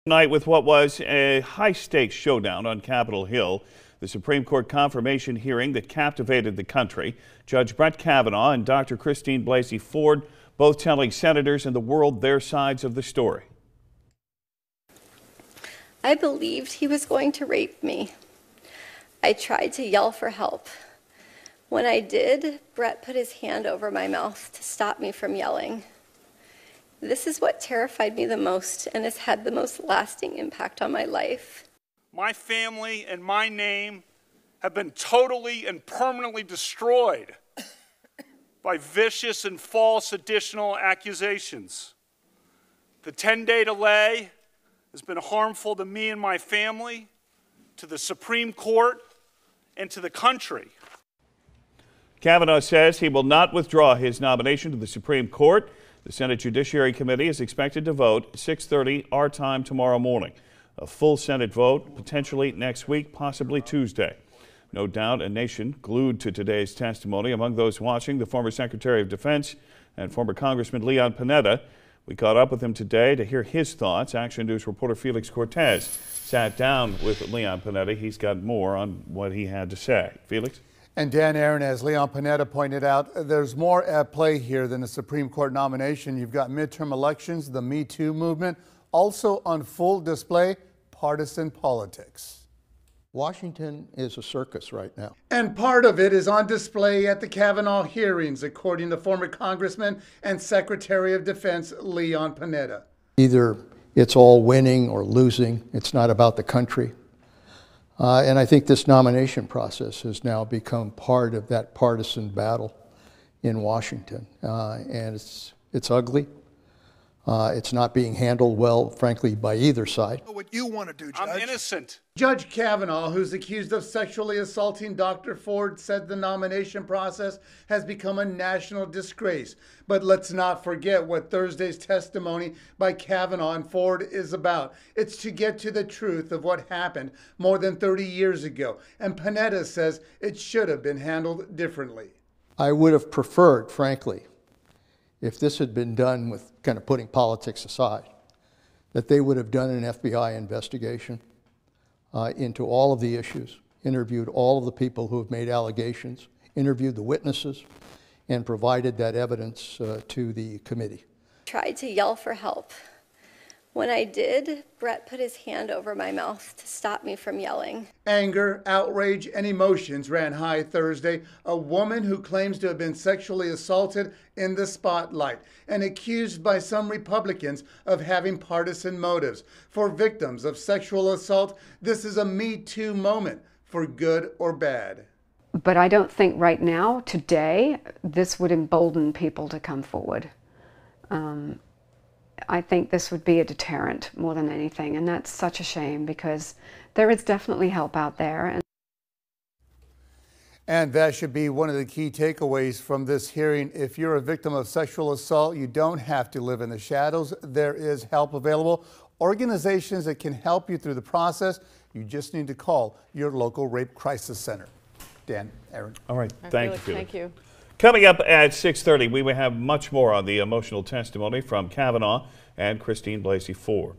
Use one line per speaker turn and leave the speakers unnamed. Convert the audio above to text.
Tonight with what was a high-stakes showdown on Capitol Hill, the Supreme Court confirmation hearing that captivated the country. Judge Brett Kavanaugh and Dr. Christine Blasey Ford both telling senators and the world their sides of the story.
I believed he was going to rape me. I tried to yell for help. When I did, Brett put his hand over my mouth to stop me from yelling. This is what terrified me the most and has had the most lasting impact on my life.
My family and my name have been totally and permanently destroyed by vicious and false additional accusations. The 10-day delay has been harmful to me and my family, to the Supreme Court, and to the country.
Kavanaugh says he will not withdraw his nomination to the Supreme Court. The Senate Judiciary Committee is expected to vote 6:30 our time tomorrow morning. A full Senate vote potentially next week, possibly Tuesday. No doubt a nation glued to today's testimony. Among those watching, the former Secretary of Defense and former Congressman Leon Panetta. We caught up with him today to hear his thoughts. Action News reporter Felix Cortez sat down with Leon Panetta. He's got more on what he had to say. Felix?
And Dan, Aaron, as Leon Panetta pointed out, there's more at play here than a Supreme Court nomination. You've got midterm elections, the Me Too movement, also on full display, partisan politics.
Washington is a circus right now.
And part of it is on display at the Kavanaugh hearings, according to former Congressman and Secretary of Defense Leon Panetta.
Either it's all winning or losing. It's not about the country. And I think this nomination process has now become part of that partisan battle in Washington. And it's ugly. It's not being handled well, frankly, by either side.
What you want to do, Judge?
I'm innocent.
Judge Kavanaugh, who's accused of sexually assaulting Dr. Ford, said the nomination process has become a national disgrace. But let's not forget what Thursday's testimony by Kavanaugh and Ford is about. It's to get to the truth of what happened more than 30 years ago. And Panetta says it should have been handled differently.
I would have preferred, frankly, if this had been done with kind of putting politics aside, that they would have done an FBI investigation into all of the issues, interviewed all of the people who have made allegations, interviewed the witnesses, and provided that evidence to the committee.
Tried to yell for help. When I did, Brett put his hand over my mouth to stop me from yelling.
Anger, outrage, and emotions ran high Thursday. A woman who claims to have been sexually assaulted in the spotlight and accused by some Republicans of having partisan motives. For victims of sexual assault, this is a Me Too moment, for good or bad.
But I don't think right now, today, this would embolden people to come forward. I think this would be a deterrent more than anything, and that's such a shame because there is definitely help out there.
And that should be one of the key takeaways from this hearing. If you're a victim of sexual assault, you don't have to live in the shadows. There is help available. Organizations that can help you through the process. You just need to call your local rape crisis center. Dan, Aaron.
All right. Thank you, Felix.
Thank you.
Coming up at 6:30, we will have much more on the emotional testimony from Kavanaugh and Christine Blasey Ford.